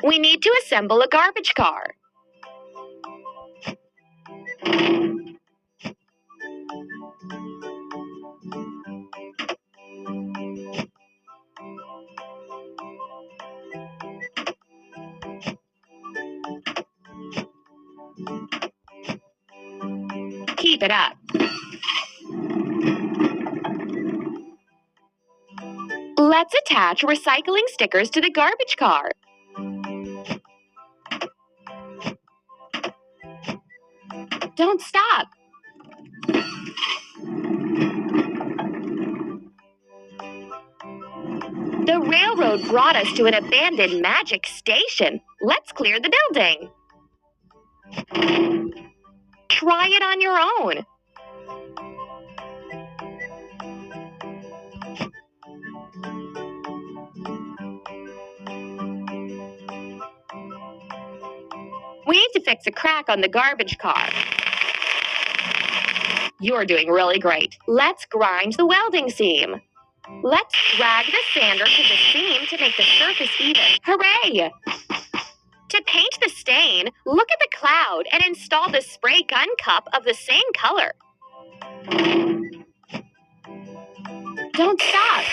We need to assemble a garbage car. Keep it up. Let's attach recycling stickers to the garbage car. Don't stop. The railroad brought us to an abandoned magic station. Let's clear the building. Try it on your own. We need to fix a crack on the garbage car. You're doing really great. Let's grind the welding seam. Let's drag the sander to the seam to make the surface even. Hooray! To paint the stain, look at the cloud and install the spray gun cup of the same color. Don't stop.